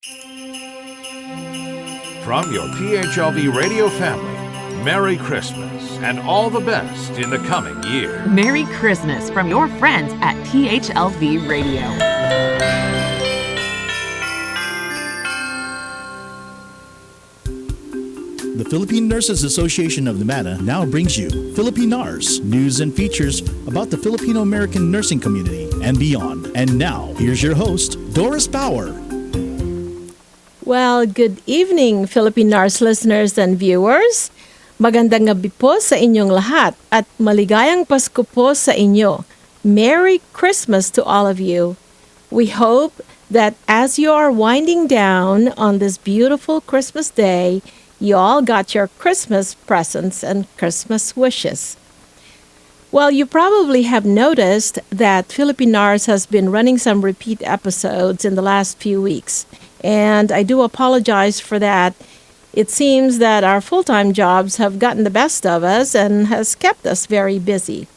From your PHLV radio family, Merry Christmas and all the best in the coming year. Merry Christmas from your friends at PHLV Radio. The Philippine Nurses Association of Nevada now brings you Filipinars, news and features about the Filipino-American nursing community and beyond. And now, here's your host, Doris Bauer. Well, good evening, Filipinars listeners and viewers. Magandang gabi po sa inyong lahat at maligayang Pasko po sa inyo. Merry Christmas to all of you. We hope that as you are winding down on this beautiful Christmas day, you all got your Christmas presents and Christmas wishes. Well, you probably have noticed that Filipinars has been running some repeat episodes in the last few weeks, and I do apologize for that. It seems that our full-time jobs have gotten the best of us and has kept us very busy.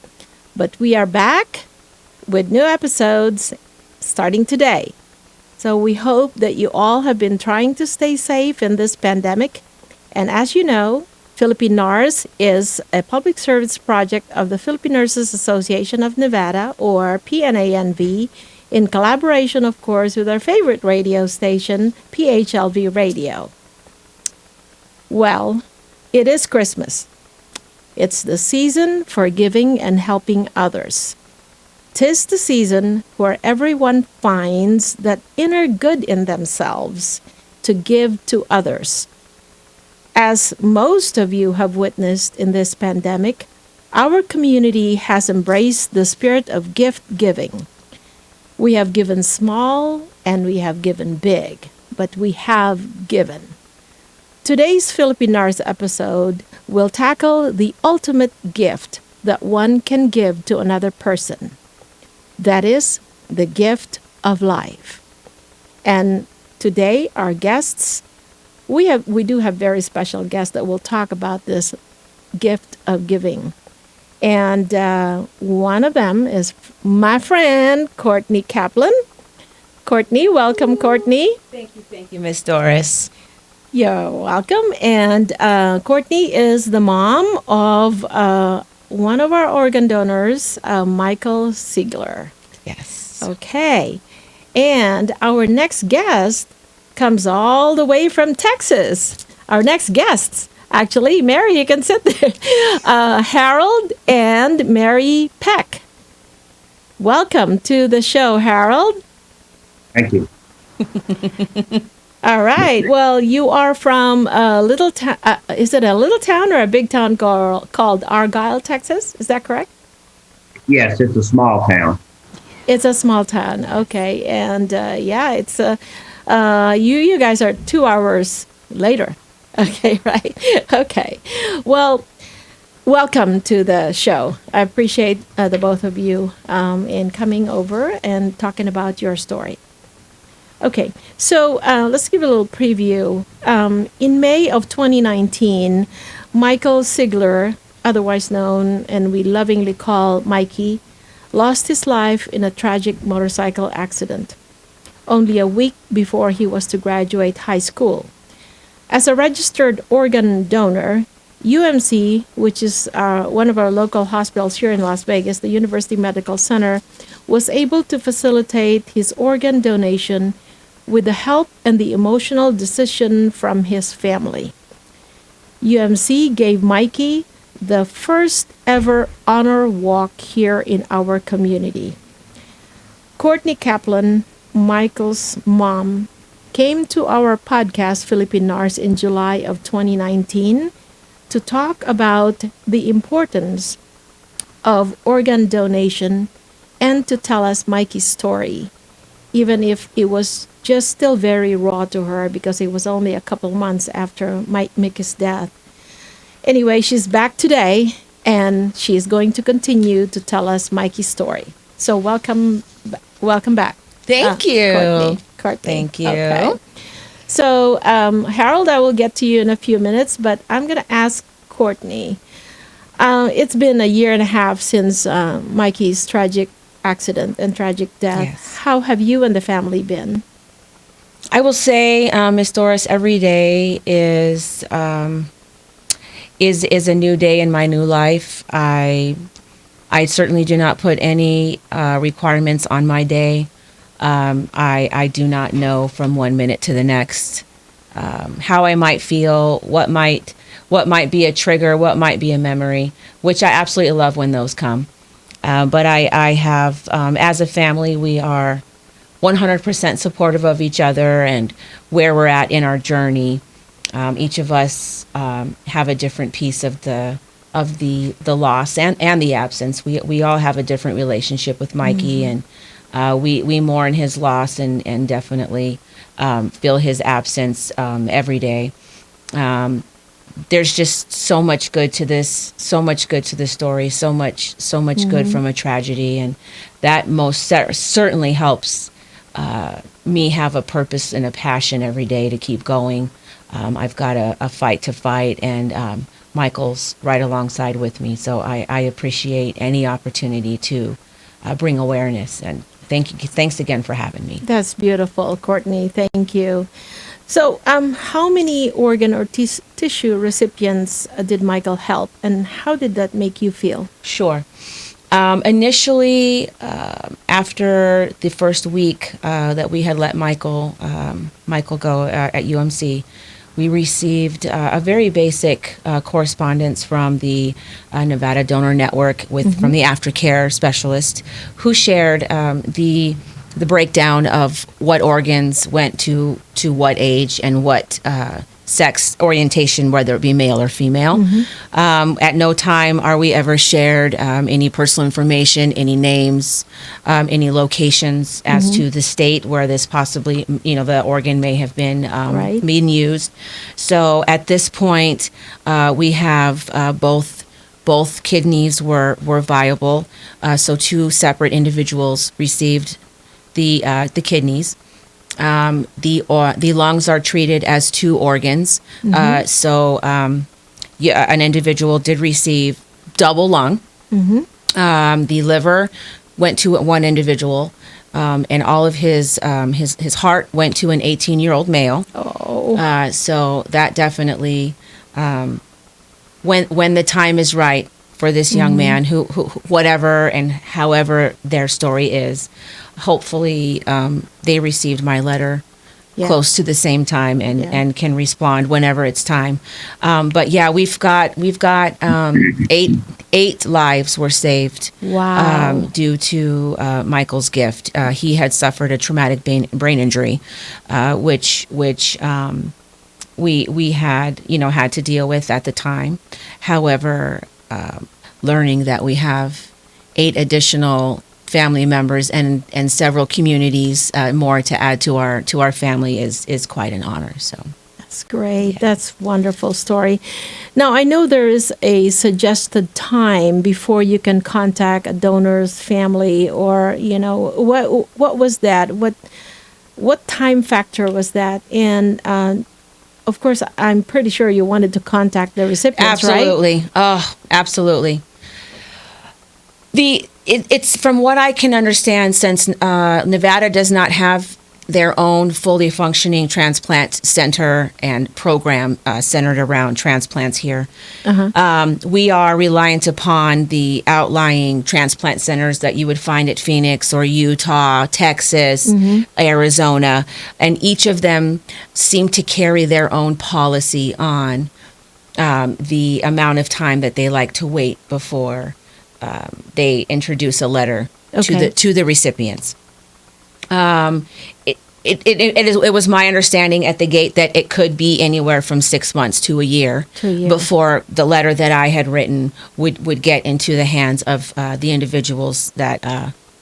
But we are back with new episodes starting today. So we hope that you all have been trying to stay safe in this pandemic. And as you know, Filipinars is a public service project of the Philippine Nurses Association of Nevada, or PNANV, in collaboration, of course, with our favorite radio station, PHLV Radio. Well, it is Christmas. It's the season for giving and helping others. 'Tis the season where everyone finds that inner good in themselves to give to others. As most of you have witnessed in this pandemic, our community has embraced the spirit of gift giving. We have given small and we have given big, but we have given. Today's Filipinars episode will tackle the ultimate gift that one can give to another person. That is the gift of life. And today our guests, we do have very special guests that will talk about this gift of giving. And one of them is my friend, Courtney Kaplan. Courtney, welcome, Courtney. Thank you, Miss Doris. You're welcome. And Courtney is the mom of one of our organ donors, Michael Sigler. Yes. Okay. And our next guest comes all the way from Texas. Our next guests, actually, Mary, you can sit there. Harold and Mary Peck. Welcome to the show, Harold. Thank you. All right. Well, you are from a little town. Is it a little town or a big town called Argyle, Texas? Is that correct? Yes, it's a small town. It's a small town. Okay. And yeah, it's you guys are 2 hours later. Okay, right? Okay. Well, welcome to the show. I appreciate the both of you in coming over and talking about your story. Okay, so let's give a little preview. In May of 2019, Michael Sigler, otherwise known and we lovingly call Mikey, lost his life in a tragic motorcycle accident only a week before he was to graduate high school. As a registered organ donor, UMC, which is one of our local hospitals here in Las Vegas, the University Medical Center, was able to facilitate his organ donation with the help and the emotional decision from his family. UMC gave Mikey the first ever honor walk here in our community. Courtney Kaplan, Michael's mom, came to our podcast, Filipinars, in July of 2019 to talk about the importance of organ donation and to tell us Mikey's story, even if it was just still very raw to her because it was only a couple months after Mickey's death. Anyway, she's back today and she's going to continue to tell us Mikey's story. So welcome back. Thank you. Courtney. Thank you. Okay. So, Harold, I will get to you in a few minutes, but I'm going to ask Courtney. It's been a year and a half since Mikey's tragic accident and tragic death. Yes. How have you and the family been? I will say, Miss Doris, every day is a new day in my new life. I certainly do not put any requirements on my day. I do not know from one minute to the next how I might feel, what might be a trigger, what might be a memory, which I absolutely love when those come. But I have, as a family, we are 100% supportive of each other and where we're at in our journey. Each of us have a different piece of the loss and the absence. We all have a different relationship with Mikey, and we mourn his loss and definitely feel his absence every day. There's just so much good to this, so much good to the story, so much good from a tragedy, and that certainly helps me have a purpose and a passion every day to keep going. I've got a fight to fight, and Michael's right alongside with me, so I appreciate any opportunity to bring awareness, and thanks again for having me. That's beautiful, Courtney. Thank you. So, how many organ or tissue recipients did Michael help, and how did that make you feel? Sure. Initially, after the first week that we had let Michael go at UMC, we received a very basic correspondence from the Nevada Donor Network from the aftercare specialist, who shared the breakdown of what organs went to what age and what sex orientation, whether it be male or female. At no time are we ever shared any personal information, any names, any locations as to the state where this possibly, the organ may have been being used. So at this point, we have both kidneys were viable. So two separate individuals received the kidneys. The lungs are treated as two organs. So an individual did receive double lung. The liver went to one individual, and all of his heart went to an 18-year-old male. So that definitely, when the time is right for this young man, who whatever and however their story is, hopefully they received my letter close to the same time and can respond whenever it's time. But yeah, we've got 8 lives were saved. Wow. Due to Michael's gift. He had suffered a traumatic brain injury, which we had to deal with at the time. However, learning that we have 8 additional family members and several communities more to add to our family is quite an honor. So that's great. That's wonderful story. Now I know there is a suggested time before you can contact a donor's family, or what was that? What time factor was that? And of course, I'm pretty sure you wanted to contact the recipients, absolutely. Right? Oh, absolutely. It's from what I can understand, since Nevada does not have their own fully functioning transplant center and program centered around transplants here. We are reliant upon the outlying transplant centers that you would find at Phoenix or Utah, Texas, Arizona, and each of them seem to carry their own policy on the amount of time that they like to wait before they introduce a letter to the recipients. It was my understanding at the gate that it could be anywhere from 6 months to a year before the letter that I had written would get into the hands of the individuals that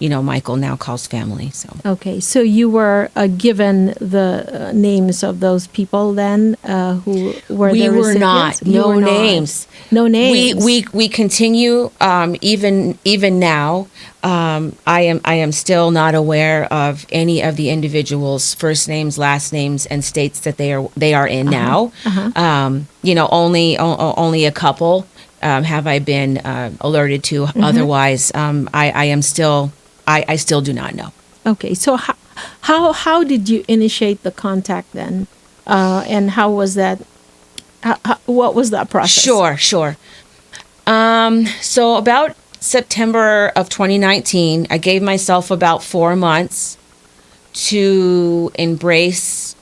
Michael now calls family. So okay, so you were given the names of those people then who were we the were recipients? not. No names. No names. We continue even now. I am still not aware of any of the individuals' first names, last names, and states that they are in now. Only a couple have I been alerted to. Otherwise, I still do not know. Okay, so How did you initiate the contact then? And how was that? What was that process? Sure. So about September of 2019, I gave myself about 4 months to embrace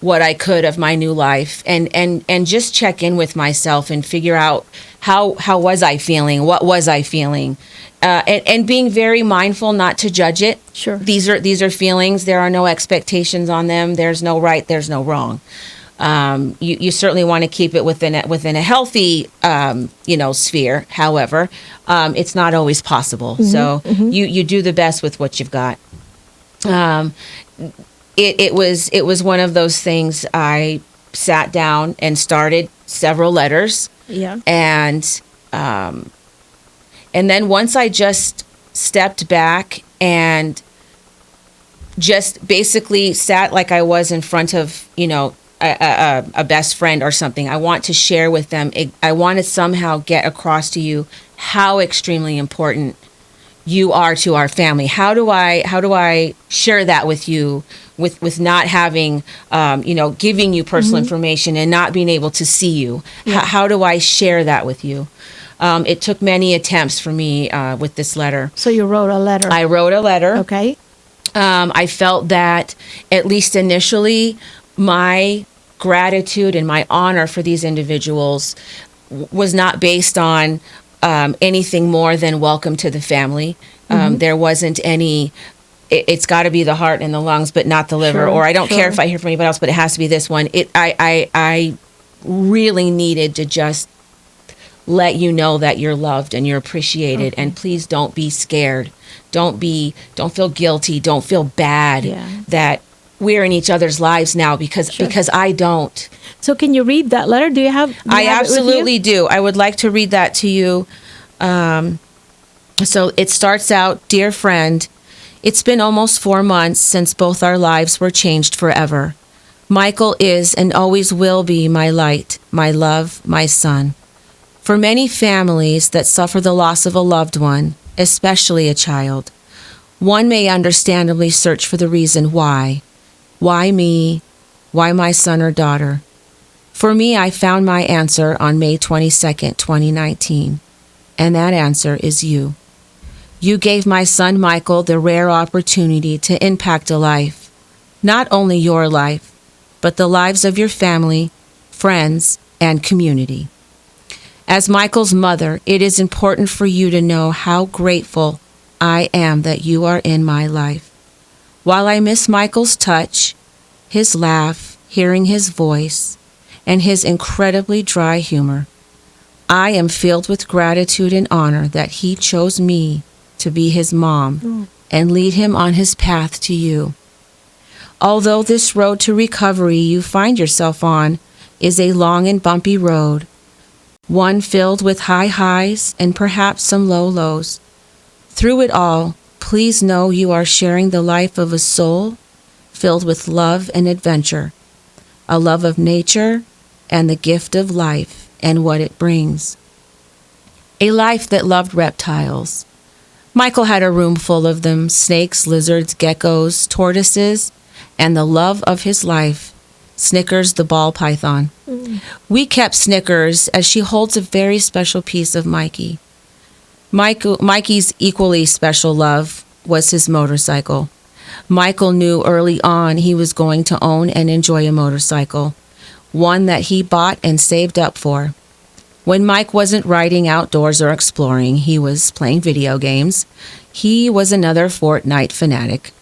what I could of my new life and just check in with myself and figure out how was I feeling? What was I feeling? And being very mindful not to judge it. Sure. These are feelings. There are no expectations on them. There's no right. There's no wrong. You certainly want to keep it within a healthy, sphere. However, it's not always possible. So you do the best with what you've got. It was one of those things. I sat down and started several letters. Yeah. And then once I just stepped back and just basically sat like I was in front of, a best friend or something, I want to share with them. I want to somehow get across to you how extremely important you are to our family. How do I share that with you with not having, giving you personal information and not being able to see you? Yeah. How do I share that with you? It took many attempts for me with this letter. So you wrote a letter. I wrote a letter. Okay. I felt that, at least initially, my gratitude and my honor for these individuals was not based on anything more than welcome to the family. There wasn't any, it's got to be the heart and the lungs, but not the liver. Sure, or I don't sure. care if I hear from anybody else, but it has to be this one. I really needed to just let you know that you're loved and you're appreciated. Okay. And please don't be scared. Don't feel guilty. Don't feel bad that we're in each other's lives now because I don't. So can you read that letter? Do you have? I absolutely do. I would like to read that to you. So it starts out, "Dear friend, it's been almost 4 months since both our lives were changed forever. Michael is and always will be my light, my love, my son. For many families that suffer the loss of a loved one, especially a child, one may understandably search for the reason why. Why me? Why my son or daughter? For me, I found my answer on May 22nd, 2019, and that answer is you. You gave my son Michael the rare opportunity to impact a life, not only your life, but the lives of your family, friends, and community. As Michael's mother, it is important for you to know how grateful I am that you are in my life. While I miss Michael's touch, his laugh, hearing his voice, and his incredibly dry humor, I am filled with gratitude and honor that he chose me to be his mom and lead him on his path to you. Although this road to recovery you find yourself on is a long and bumpy road, one filled with high highs and perhaps some low lows, through it all, please know you are sharing the life of a soul filled with love and adventure, a love of nature and the gift of life and what it brings. A life that loved reptiles. Michael had a room full of them, snakes, lizards, geckos, tortoises, and the love of his life, Snickers the ball python. We kept Snickers as she holds a very special piece of Mikey. Mikey's equally special love was his motorcycle. Michael knew early on he was going to own and enjoy a motorcycle, one that he bought and saved up for. When Mike wasn't riding outdoors or exploring, he was playing video games. He was another Fortnite fanatic.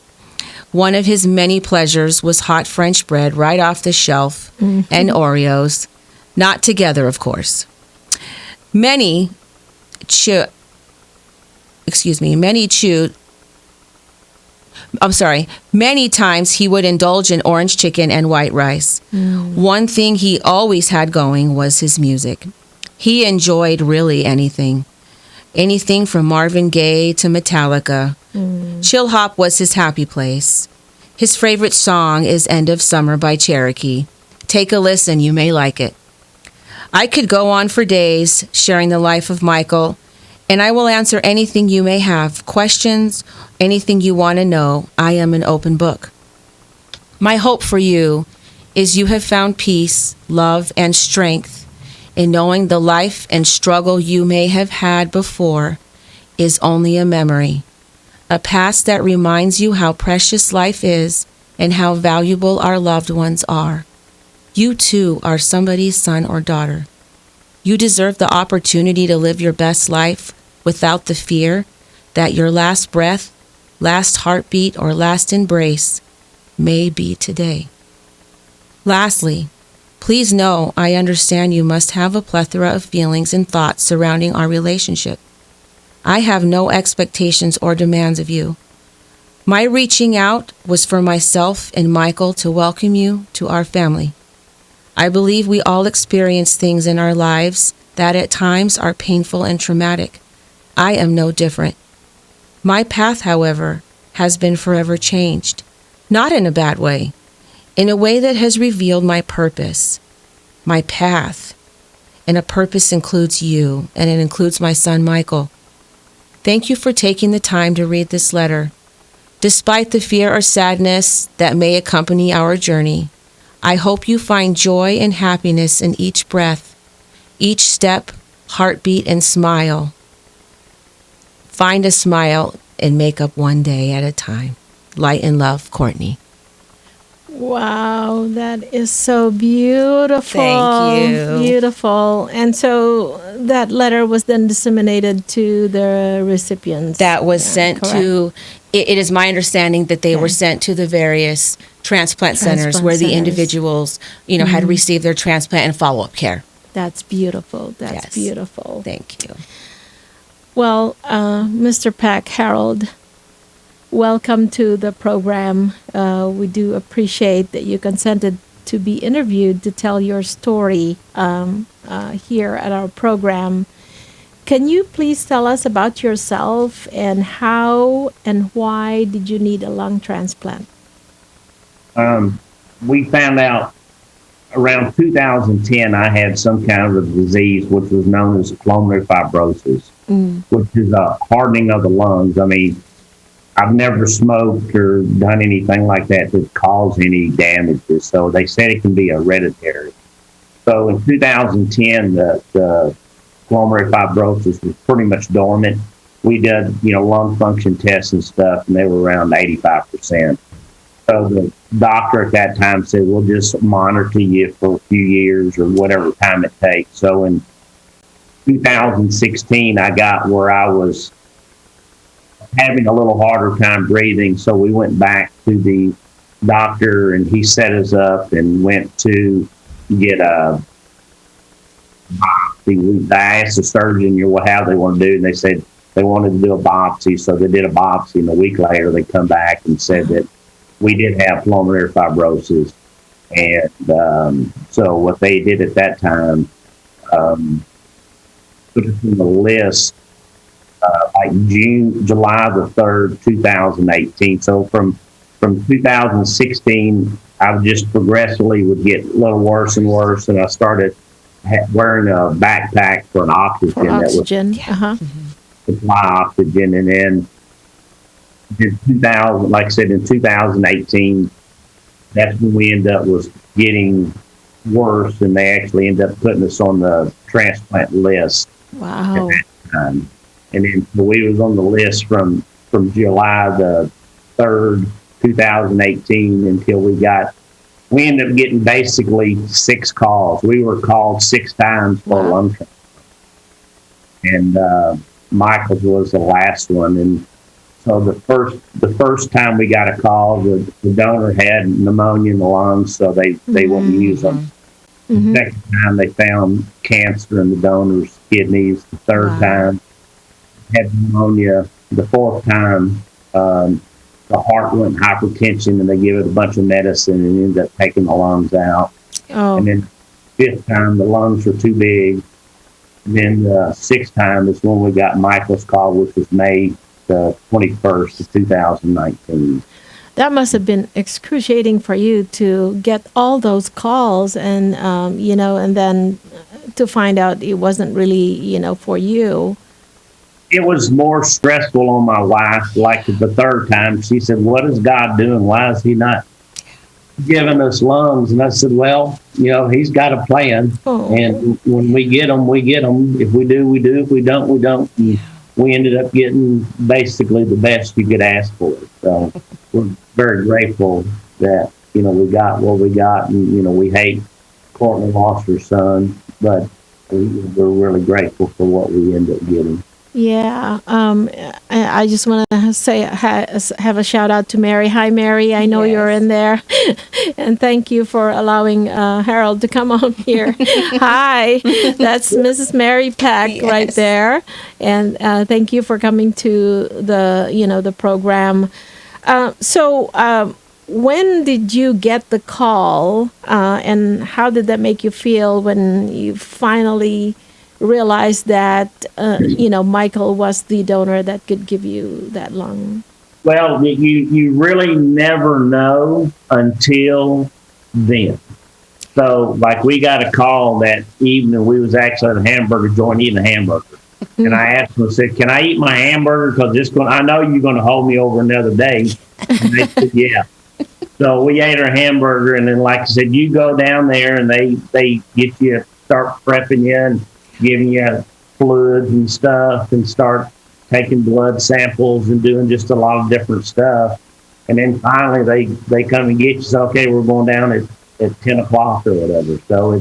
One of his many pleasures was hot French bread right off the shelf and Oreos, not together, of course. Many times he would indulge in orange chicken and white rice. One thing he always had going was his music. He enjoyed really anything from Marvin Gaye to Metallica. Chill hop was his happy place. His favorite song is End of Summer by Cherokee. Take a listen, you may like it. I could go on for days sharing the life of Michael and I will answer anything you may have, questions, anything you want to know. I am an open book. My hope for you is you have found peace, love, and strength in knowing the life and struggle you may have had before is only a memory, a past that reminds you how precious life is and how valuable our loved ones are. You too are somebody's son or daughter. You deserve the opportunity to live your best life without the fear that your last breath, last heartbeat, or last embrace may be today. Lastly, please know I understand you must have a plethora of feelings and thoughts surrounding our relationship. I have no expectations or demands of you. My reaching out was for myself and Michael to welcome you to our family. I believe we all experience things in our lives that at times are painful and traumatic. I am no different. My path, however, has been forever changed, not in a bad way, in a way that has revealed my purpose, my path, and a purpose includes you, and it includes my son, Michael. Thank you for taking the time to read this letter. Despite the fear or sadness that may accompany our journey, I hope you find joy and happiness in each breath, each step, heartbeat, and smile. Find a smile and make up one day at a time. Light and love, Courtney. Wow, that is so beautiful. Thank you. Beautiful. And so that letter was then disseminated to the recipients. That was sent correct. to, it is my understanding that they were sent to the various transplant centers where the centers. Individuals, had received their transplant and follow-up care. That's beautiful. That's Yes. beautiful. Thank you. Well, Mr. Peck, Harold, welcome to the program. We do appreciate that you consented to be interviewed to tell your story here at our program. Can you please tell us about yourself and how and why did you need a lung transplant? We found out around 2010 I had some kind of a disease which was known as pulmonary fibrosis, which is a hardening of the lungs. I mean, I've never smoked or done anything like that to cause any damages. So they said it can be hereditary. So in 2010, the pulmonary fibrosis was pretty much dormant. We did, lung function tests and stuff, and they were around 85%. So the doctor at that time said, we'll just monitor you for a few years or whatever time it takes. So in 2016, I got where I was having a little harder time breathing. So we went back to the doctor and he set us up and went to get a biopsy. I asked the surgeon, how they want to do, and they said they wanted to do a biopsy. So they did a biopsy, and a week later they come back and said that we did have pulmonary fibrosis. And so what they did at that time, put us on the list like July the 3rd, 2018. So from 2016, I just progressively would get a little worse and worse, and I started wearing a backpack for an oxygen. For oxygen, supply oxygen, and then in 2000, like I said, in 2018, that's when we ended up was getting worse, and they actually ended up putting us on the transplant list. Wow. At that time. And then we was on the list from July the 3rd, 2018 until we ended up getting basically 6 calls. We were called 6 times for a lung transplant. And Michael's was the last one. And so the first time we got a call, the donor had pneumonia in the lungs, so they wouldn't use them. The second time they found cancer in the donor's kidneys. The third time had pneumonia. The fourth time the heart went hypertension, and they give it a bunch of medicine and ended up taking the lungs out. And then the 5th time the lungs were too big. And then the 6th time is when we got Michael's call, which was May the 21st of 2019. That must have been excruciating for you to get all those calls and, and then to find out it wasn't really, for you. it was more stressful on my wife. Like the third time, she said, "What is God doing? Why is He not giving us lungs?" And I said, "Well, He's got a plan, and when we get them, we get them. If we do, we do. If we don't, we don't." And we ended up getting basically the best you could ask for. So we're very grateful that we got what we got, and we hate Courtney lost her son, but we're really grateful for what we ended up getting. Yeah, I just want to say have a shout out to Mary. Hi, Mary. I know you're in there, and thank you for allowing Harold to come on here. Hi, that's Mrs. Mary Peck right there, and thank you for coming to the program. So, when did you get the call, and how did that make you feel when you finally realized that Michael was the donor that could give you that lung? Well, you really never know until then. So, like, we got a call that evening. We was actually at a hamburger joint eating a hamburger, and I asked them, I said, "Can I eat my hamburger? Because I know you're going to hold me over another day." And they said, "Yeah." So we ate our hamburger, and then, like I said, you go down there, and they get you, start prepping you and giving you fluids and stuff, and start taking blood samples and doing just a lot of different stuff. And then finally they come and get you. So, okay, we're going down at 10 o'clock or whatever. So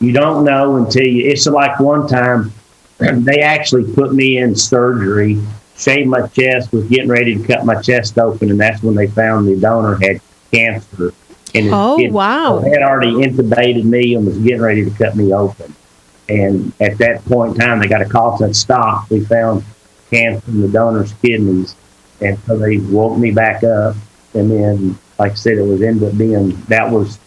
you don't know until it's like one time they actually put me in surgery, shaved my chest, was getting ready to cut my chest open, and that's when they found the donor had cancer. And wow. They had already intubated me and was getting ready to cut me open. And at that point in time, they got a call that stop. We found cancer in the donor's kidneys. And so they woke me back up. And then, like I said, that was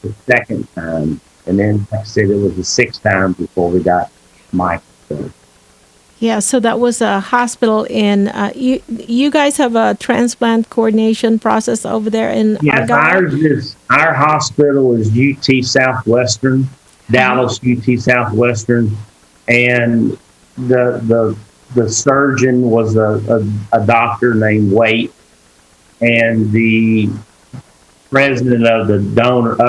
the second time. And then, like I said, it was the sixth time before we got Michael. Yeah, so that was a hospital in, you guys have a transplant coordination process over there in Argyle? Our hospital is UT Southwestern. Dallas, UT Southwestern, and the surgeon was a doctor named Waite, and the president of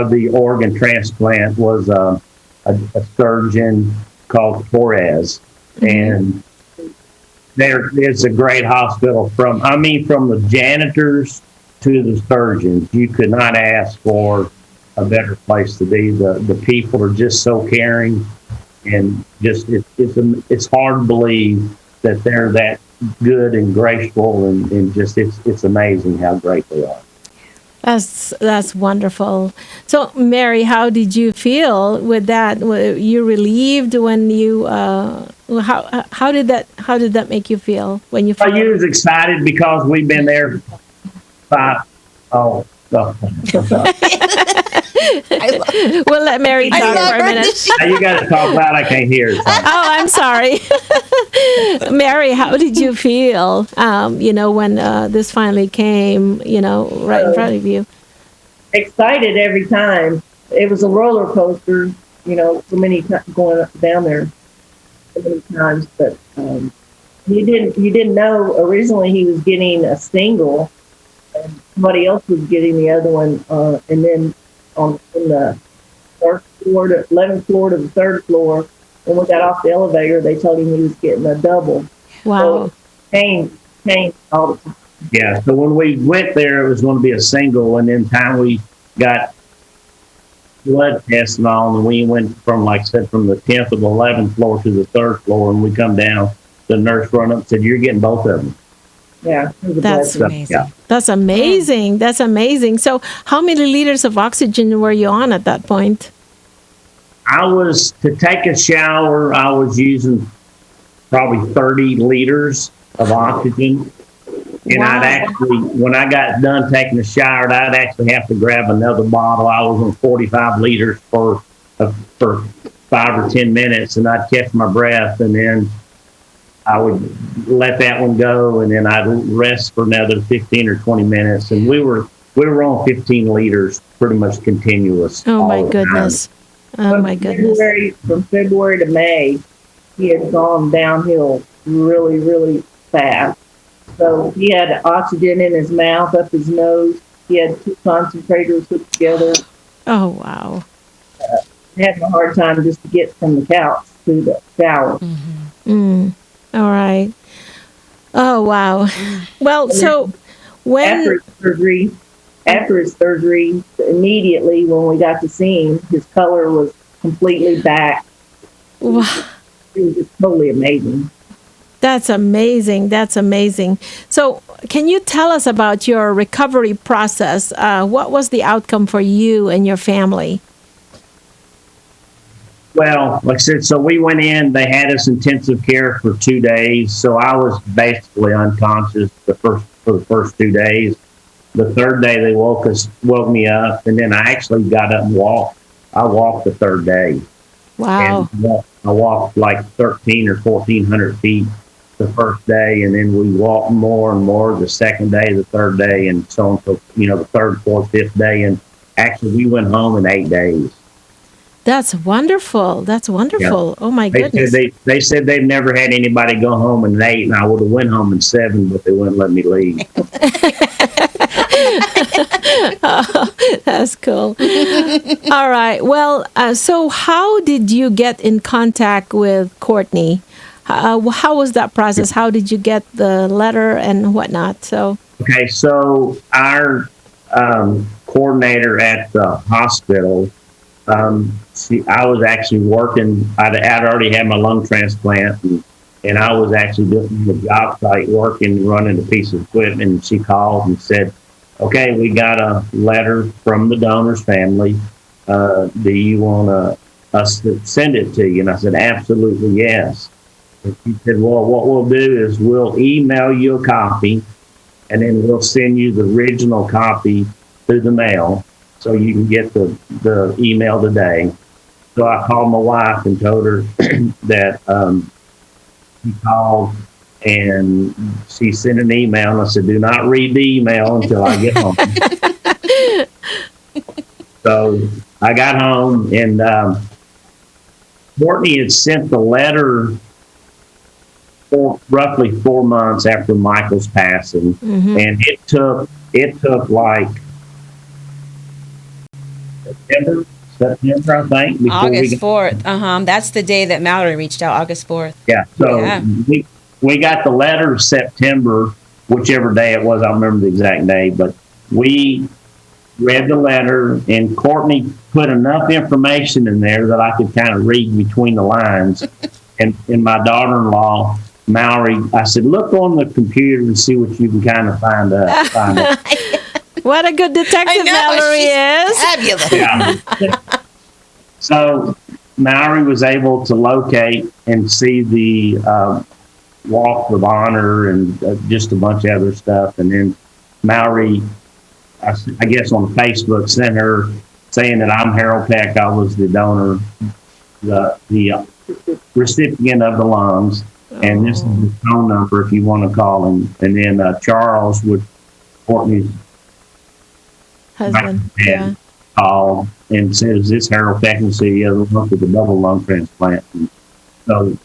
the organ transplant was a surgeon called Torres, and it's a great hospital. From the janitors to the surgeons, you could not ask for a better place to be. The people are just so caring, and just it's hard to believe that they're that good and graceful, and just it's amazing how great they are. That's wonderful. So, Mary, how did you feel with that? Were you relieved when you how did that make you feel when you? I was excited because we've been there We'll let Mary talk for a minute. You got to talk loud. I can't hear. So. Oh, I'm sorry. Mary, how did you feel, when this finally came, right in front of you? Excited every time. It was a roller coaster, so many going up, down there so many times. But you didn't know originally he was getting a single, and somebody else was getting the other one, and then from the 11th floor to the 3rd floor. When we got off the elevator, they told him he was getting a double. Wow. So pain all the time. Yeah, so when we went there, it was going to be a single, and then time we got blood tests and all, and we went from, like I said, from the 10th or the 11th floor to the 3rd floor, and we come down, the nurse run up and said, "You're getting both of them." Yeah, that's amazing. Yeah. That's amazing. That's amazing. So, how many liters of oxygen were you on at that point? To take a shower, I was using probably 30 liters of oxygen. And Wow. I'd actually, when I got done taking a shower, I'd actually have to grab another bottle. I was on 45 liters for 5 or 10 minutes, and I'd catch my breath, and then I would let that one go, and then I'd rest for another 15 or 20 minutes. And we were on 15 liters pretty much continuous. Oh my goodness. Oh my goodness. From February to May, he had gone downhill really, really fast. So he had oxygen in his mouth, up his nose. He had 2 concentrators hooked together. Oh, wow. Having a hard time just to get from the couch to the shower. All right. Oh, wow. Well, so when... After his surgery, immediately when we got to see him, his color was completely back. Wow. It was just totally amazing. That's amazing. That's amazing. So, can you tell us about your recovery process? What was the outcome for you and your family? Well, like I said, so we went in, they had us intensive care for 2 days. So I was basically unconscious for the first 2 days. The third day they woke me up, and then I actually got up and walked. I walked the third day. Wow. And I walked like 13 or 1,400 feet the first day, and then we walked more and more the second day, the third day, and so on. So, the third, fourth, fifth day, and actually we went home in 8 days. That's wonderful. That's wonderful. Yeah. Oh my goodness. They said they've never had anybody go home in 8, and I would have went home in 7, but they wouldn't let me leave. Oh, that's cool. All right. Well, so how did you get in contact with Courtney? How was that process? How did you get the letter and whatnot? So our coordinator at the hospital, I was actually working. I'd already had my lung transplant, and I was actually just on the job site working, running a piece of equipment. And she called and said, "Okay, we got a letter from the donor's family. Do you want us to send it to you?" And I said, "Absolutely, yes." And she said, "Well, what we'll do is we'll email you a copy, and then we'll send you the original copy through the mail, so you can get the email today." So I called my wife and told her that she called, and she sent an email, and I said, "Do not read the email until I get home." So I got home, and Courtney had sent the letter for roughly 4 months after Michael's passing, and it took like September, I think. August 4th. That's the day that Mallory reached out, August 4th. Yeah. So we got the letter September, whichever day it was. I don't remember the exact day, but we read the letter, and Courtney put enough information in there that I could kind of read between the lines. And my daughter-in-law, Mallory, I said, "Look on the computer and see what you can kind of find out." What a good detective Mallory is. Fabulous. Yeah. So Mallory was able to locate and see the Walk of Honor and just a bunch of other stuff. And then Mallory, I guess on Facebook, sent her saying that I'm Harold Peck. I was the donor, the recipient of the lungs. And this is his phone number if you want to call him. And then Charles, with Courtney's husband, called and said, "Is this Harold Peck?" And said, "Yeah, the one with the double lung transplant." And so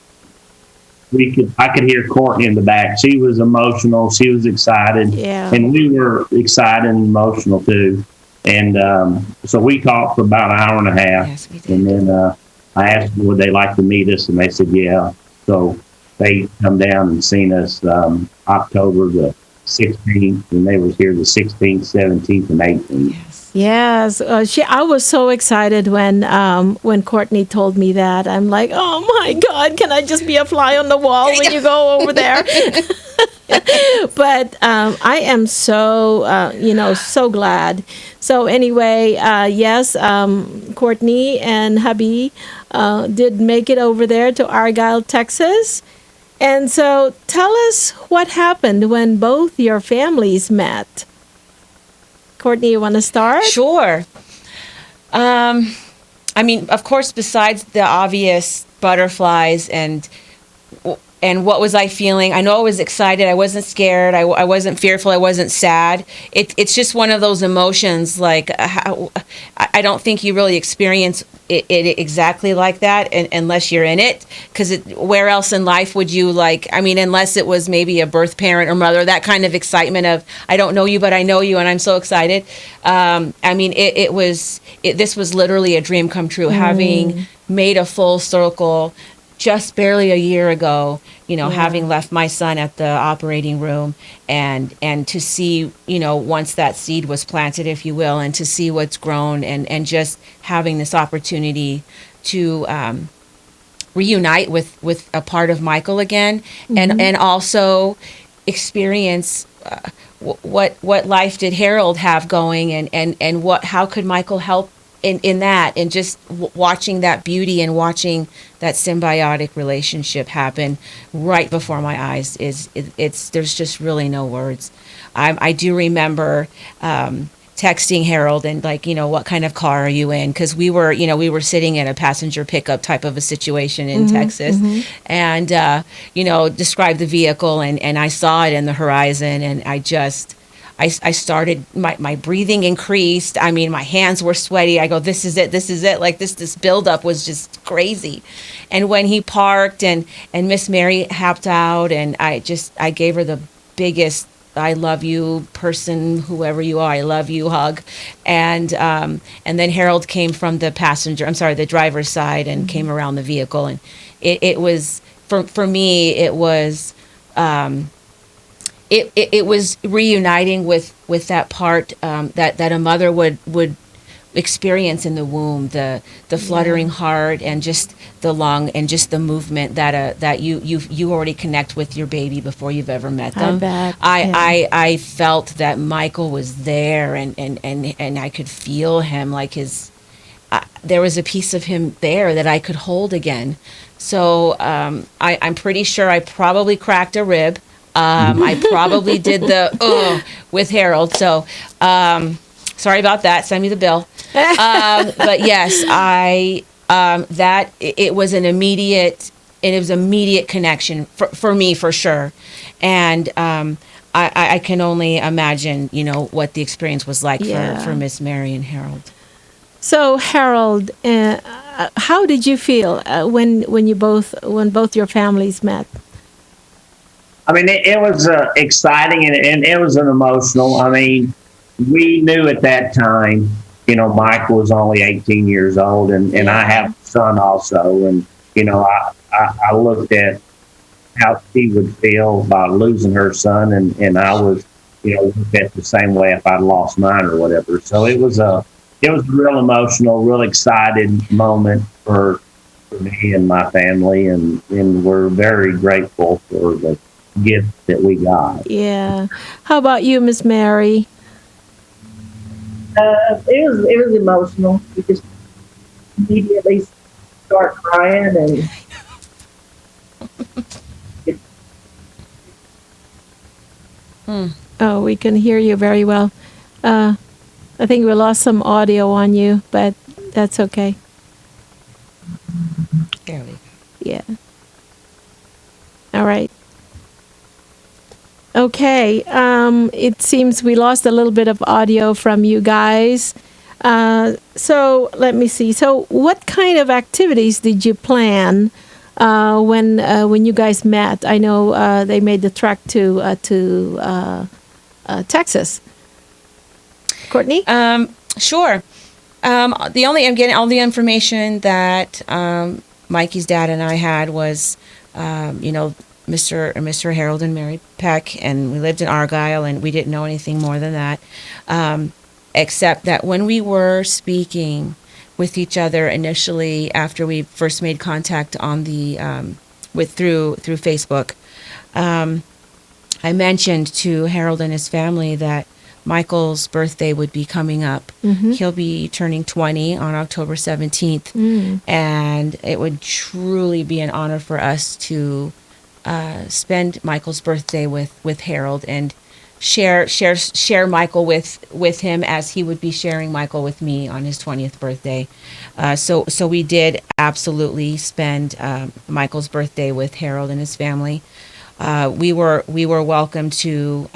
I could hear Courtney in the back. She was emotional. She was excited. Yeah. And we were excited and emotional too. And so we talked for about an hour and a half. Yes, we did. And then I asked them, would they like to meet us? And they said, yeah. So they come down and seen us October the 16th, and they was here the 16th, 17th, and 18th. Yes, I was so excited when Courtney told me that. I'm like, oh my God, can I just be a fly on the wall when you go over there? But I am so so glad. So anyway, yes, Courtney and hubby did make it over there to Argyle, Texas. And so tell us what happened when both your families met. Courtney, you want to start? Sure. I mean, of course, besides the obvious butterflies and and what was I feeling? I know I was excited. I wasn't scared. I wasn't fearful. I wasn't sad. It's just one of those emotions. Like I don't think you really experience it exactly like that unless you're in it. Because where else in life would you unless it was maybe a birth parent or mother, that kind of excitement of I don't know you, but I know you, and I'm so excited. This was literally a dream come true. Having made a full circle just barely a year ago, having left my son at the operating room and to see, once that seed was planted, if you will, and to see what's grown and just having this opportunity to reunite with a part of Michael again, and also experience what life did Harold have going, and how could Michael help in that, and just watching that beauty and watching that symbiotic relationship happen right before my eyes there's just really no words. I do remember texting Harold and what kind of car are you in? Because we were sitting in a passenger pickup type of a situation in Texas, and described the vehicle, and I saw it in the horizon, and I started, my breathing increased. My hands were sweaty. I go, this is it. Like this buildup was just crazy. And when he parked and Miss Mary hopped out, and I gave her the biggest I love you person, whoever you are, I love you hug. And then Harold came from the driver's side and came around the vehicle. And it was, for me, it was, it was reuniting with that part that a mother would experience in the womb, the fluttering heart, and just the lung, and just the movement that you already connect with your baby before you've ever met them. I felt that Michael was there, and I could feel him, like there was a piece of him there that I could hold again. So I'm pretty sure I probably cracked a rib. I probably did the with Harold. So sorry about that. Send me the bill. But yes, it was an immediate connection for me, for sure. And I can only imagine, what the experience was like for Miss Mary and Harold. So Harold, how did you feel when both your families met? It was exciting, and it was an emotional. We knew at that time, Michael was only 18 years old, and I have a son also. And, I looked at how she would feel by losing her son, and I was, looked at the same way if I'd lost mine or whatever. So it was a real emotional, real excited moment for me and my family, and we're very grateful for the gift that we got. Yeah. How about you, Miss Mary? It was emotional. We just immediately start crying, and Oh, we can hear you very well. I think we lost some audio on you, but that's okay. There we go. Yeah. All right. Okay, it seems we lost a little bit of audio from you guys. So let me see. So what kind of activities did you plan when you guys met? I know they made the trek to Texas. Courtney? Sure. I'm getting all the information that Mikey's dad and I had was, Mr. Harold and Mary Peck, and we lived in Argyle, and we didn't know anything more than that, except that when we were speaking with each other initially after we first made contact on the through Facebook, I mentioned to Harold and his family that Michael's birthday would be coming up. He'll be turning 20 on October 17th, and it would truly be an honor for us to spend Michael's birthday with Harold. And share Michael with him as he would be sharing Michael with me on his 20th birthday. So we did absolutely spend Michael's birthday with Harold and his family. We were welcomed to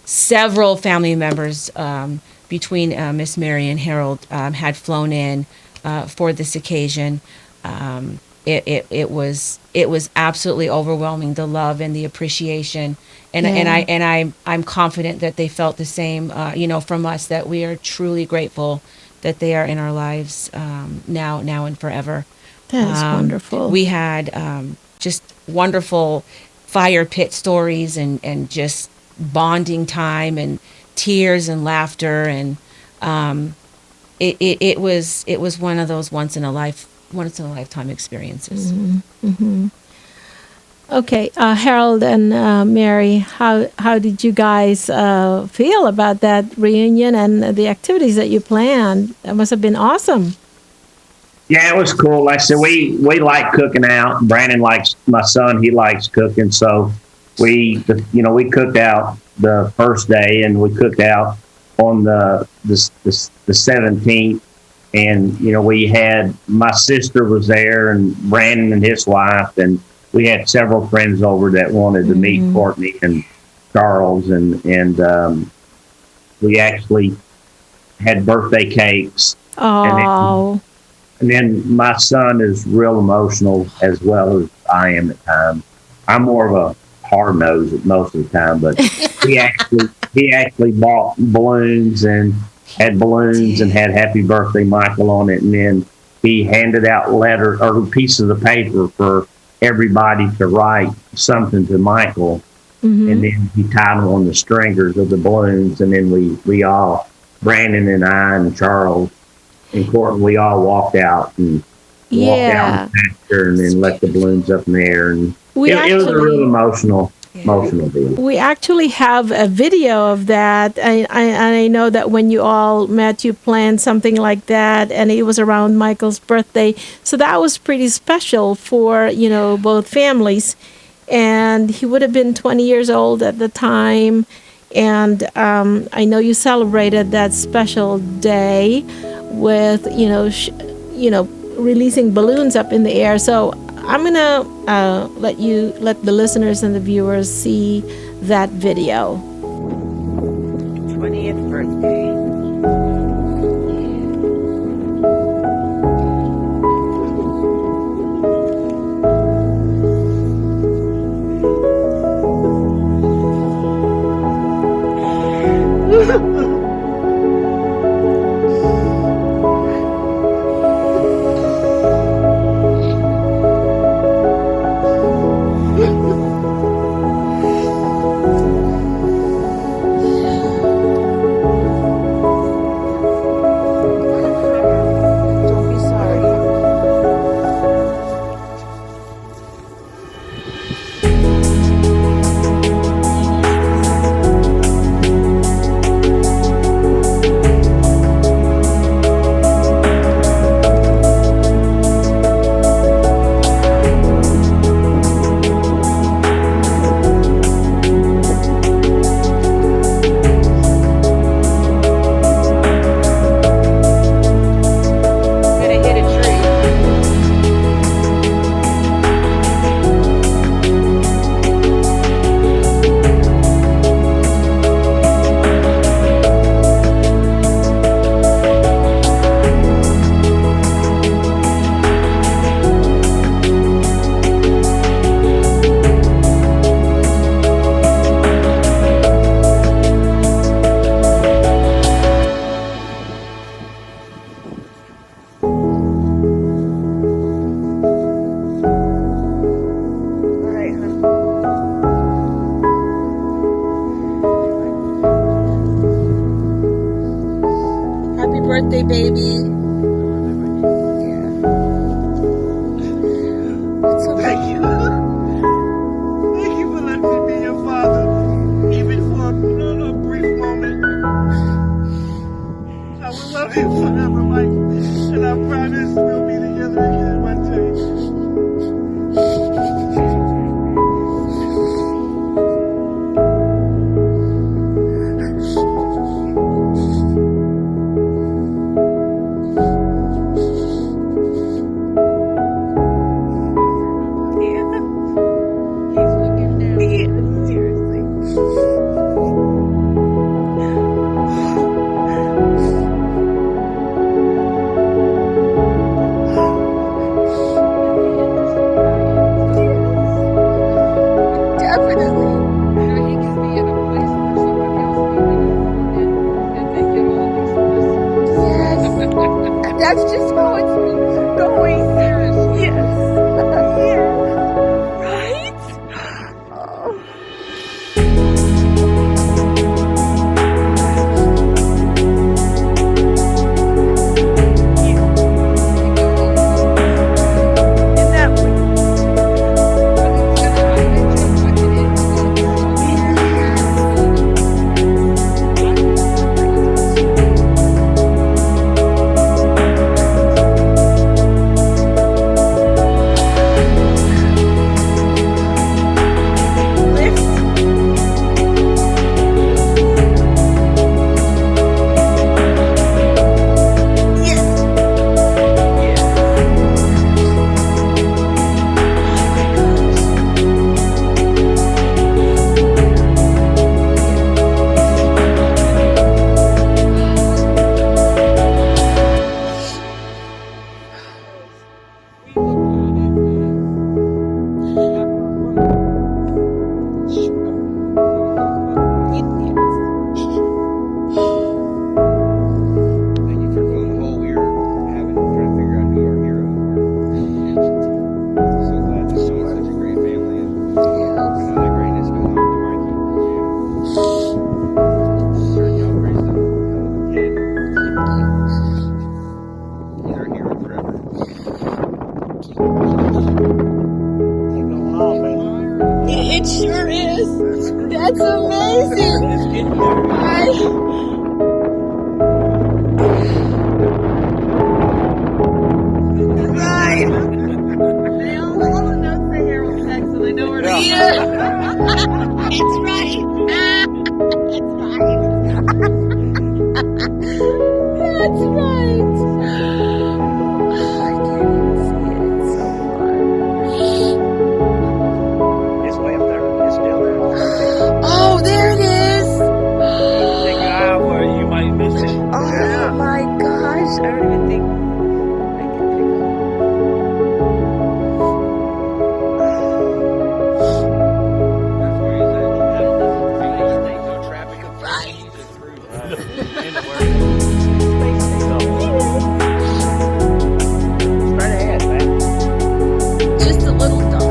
several family members between Miss Mary and Harold had flown in for this occasion. It was absolutely overwhelming, the love and the appreciation, and I'm confident that they felt the same, from us, that we are truly grateful that they are in our lives now and forever. That is wonderful. We had just wonderful fire pit stories and just bonding time and tears and laughter, and it was one of those once in a lifetime experiences. Okay, Harold and Mary, how did you guys feel about that reunion and the activities that you planned? That must have been awesome. Yeah, it was cool. Like I said, we like cooking out. Brandon likes, my son, he likes cooking. So we cooked out the first day, and we cooked out on the 17th. And, we had, my sister was there, and Brandon and his wife, and we had several friends over that wanted to meet Courtney and Charles, and we actually had birthday cakes. Oh. And then my son is real emotional as well as I am at times. I'm more of a hard nose at most of the time, but he actually bought balloons and had balloons and had Happy Birthday Michael on it, and then he handed out letter or pieces of paper for everybody to write something to Michael, and then he tied them on the stringers of the balloons, and then we all, Brandon and I and Charles and Courtney, we all walked out and walked out the pasture and then let the balloons up in the air, and it was a really emotional deal. We actually have a video of that. I know that when you all met, you planned something like that, and it was around Michael's birthday. So that was pretty special for, both families. And he would have been 20 years old at the time. And I know you celebrated that special day with, releasing balloons up in the air. So I'm going to let the listeners and the viewers see that video. 20th birthday. birthday, baby. Yeah. It's okay. Thank you. Thank you for letting me be your father, even for a brief moment. I will love you forever, Mike, and I promise we'll be together again one day. It sure is. That's amazing. It's getting there. Right. They all know the notes say Harold Peck, so they know where to go. It's right. It's right. That's right. I can't even see it. It's so far. It's way up there. It's still there. Oh, there it is. Take your eye where you might miss it. Oh my gosh. I don't even think I can pick That's where he's at. No traffic of Straight ahead, man. just a little dot.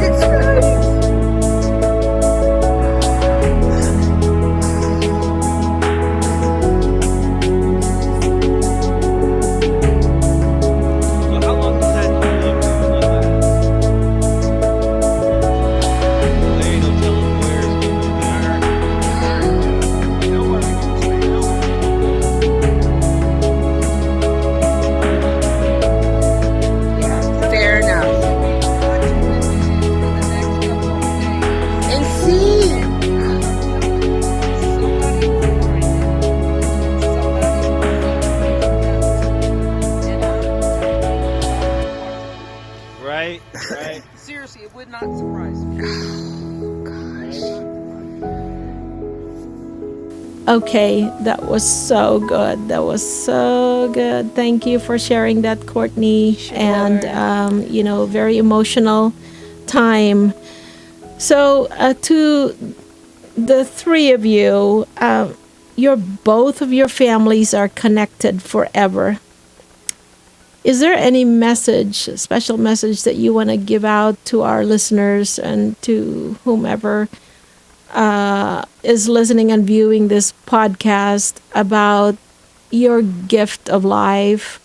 It's right. So how long does that usually last? There ain't no telling where it's going to be. Nobody can say nobody. Fair enough. And see. Right, right. Seriously, it would not surprise me. Okay, that was so good. That was so good. Thank you for sharing that, Courtney. And, very emotional time. So, to the three of you, both of your families are connected forever. Is there any message, special message that you want to give out to our listeners and to whomever is listening and viewing this podcast about your gift of life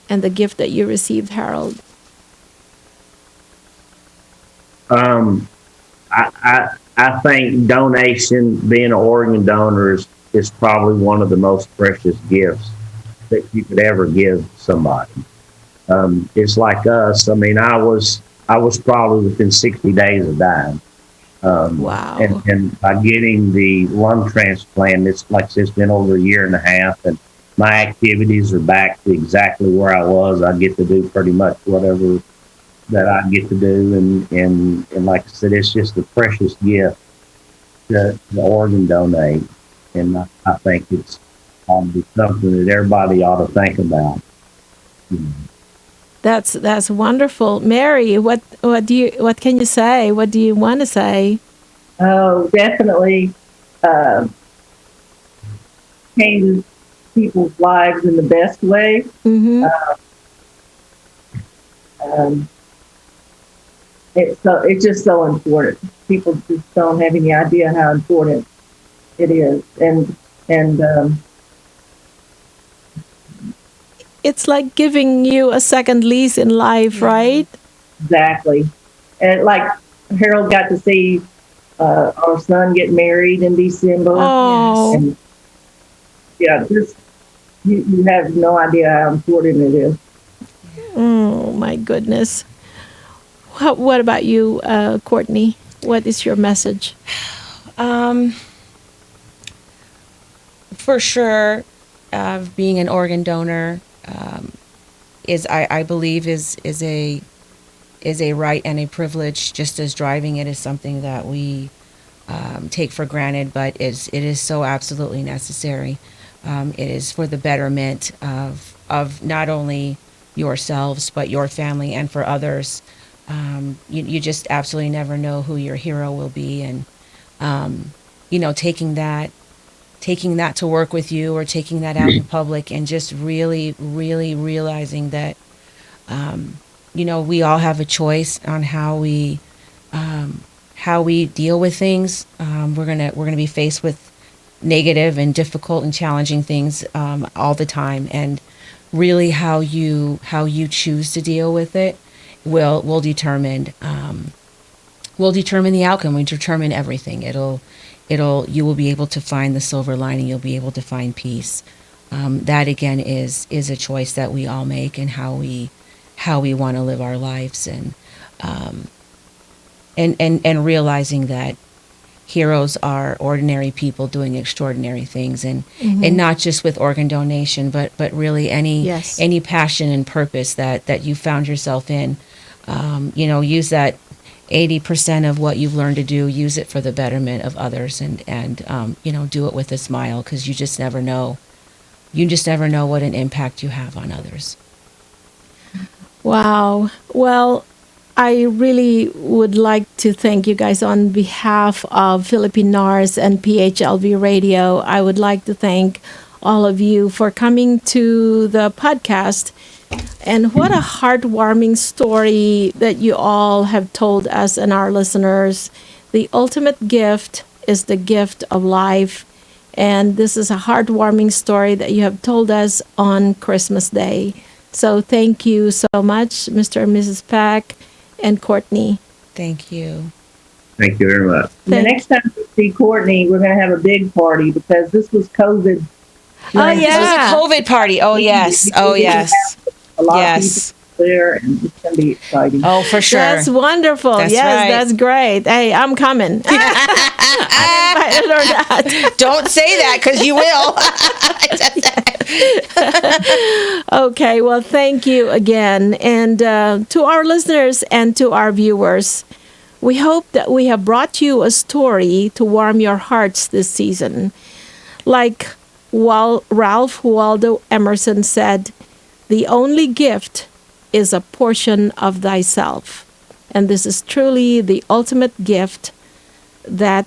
and the gift that you received, Harold? I think donation, being an organ donor, is probably one of the most precious gifts that you could ever give somebody. It's like us. I mean, I was probably within 60 days of dying. Wow. And by getting the lung transplant, it's like I said, it's been over a year and a half, and my activities are back to exactly where I was. I get to do pretty much whatever that I get to do, and like I said, it's just a precious gift to organ donate, and I think it's something that everybody ought to think about. That's wonderful. Mary, what can you say? What do you want to say? Oh, definitely changes people's lives in the best way. Mm-hmm. It's just so important. People just don't have any idea how important it is, and It's like giving you a second lease in life, right? exactly. And like Harold got to see our son get married in December. Oh, And yeah, just you have no idea how important it is. oh my goodness. What about you, Courtney? What is your message? For sure, being an organ donor I believe is a right and a privilege, just as driving it is something that we take for granted, but it is so absolutely necessary. It is for the betterment of not only yourselves but your family and for others. You just absolutely never know who your hero will be, and taking that to work with you, or taking that out in public, and just really, really realizing that, we all have a choice on how we deal with things. We're gonna be faced with negative and difficult and challenging things all the time, and really how you choose to deal with it will determine the outcome. We determine everything. You will be able to find the silver lining. You'll be able to find peace. That again is a choice that we all make, and how we want to live our lives, and realizing that heroes are ordinary people doing extraordinary things, and not just with organ donation, but really any passion and purpose that you found yourself in. Use that 80% of what you've learned to do, use it for the betterment of others, and do it with a smile, because you just never know. You just never know what an impact you have on others. Wow. Well, I really would like to thank you guys on behalf of Philippine NARS and PHLV Radio. I would like to thank all of you for coming to the podcast. And what a heartwarming story that you all have told us and our listeners. The ultimate gift is the gift of life. And this is a heartwarming story that you have told us on Christmas Day. So thank you so much, Mr. and Mrs. Peck and Courtney. Thank you. Thank you very much. The next time we see Courtney, we're going to have a big party, because this was COVID. Oh, yeah. This was a COVID party. Oh, yes. Oh, yes. A lot of people there, and it's going to be exciting. Oh, for sure. That's wonderful. That's yes, right. That's great. Hey, I'm coming. I'm invited or not. Don't say that, because you will. Okay, well, thank you again. And to our listeners and to our viewers, we hope that we have brought you a story to warm your hearts this season. Like Ralph Waldo Emerson said, "The only gift is a portion of thyself." And this is truly the ultimate gift that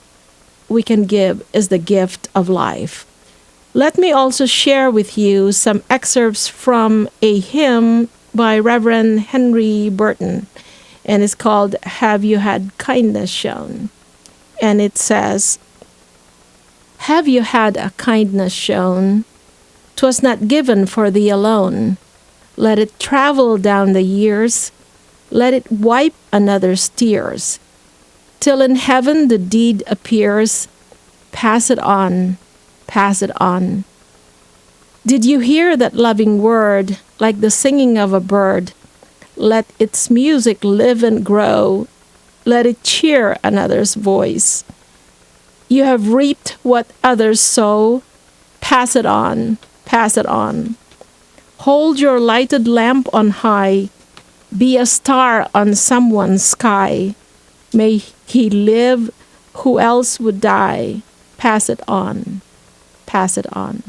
we can give, is the gift of life. Let me also share with you some excerpts from a hymn by Reverend Henry Burton, and it's called "Have You Had Kindness Shown?" And it says, "Have you had a kindness shown? 'Twas not given for thee alone. Let it travel down the years, let it wipe another's tears, till in heaven the deed appears. Pass it on, pass it on. Did you hear that loving word, like the singing of a bird? Let its music live and grow, let it cheer another's voice. You have reaped what others sow, pass it on, pass it on. Hold your lighted lamp on high, be a star on someone's sky. May he live who else would die. Pass it on, pass it on."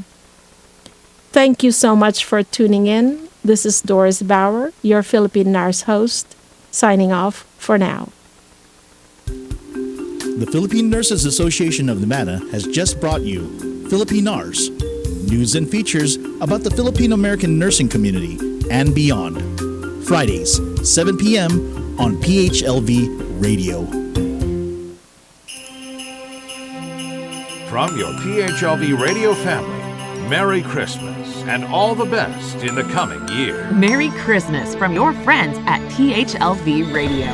Thank you so much for tuning in. This is Doris Bauer, your Philippine NARS host, signing off for now. The Philippine Nurses Association of Nevada has just brought you Philippine NARS, news and features about the Filipino-American nursing community and beyond. Fridays, 7 p.m. on PHLV Radio. From your PHLV radio family, Merry Christmas and all the best in the coming year. Merry Christmas from your friends at THLV Radio.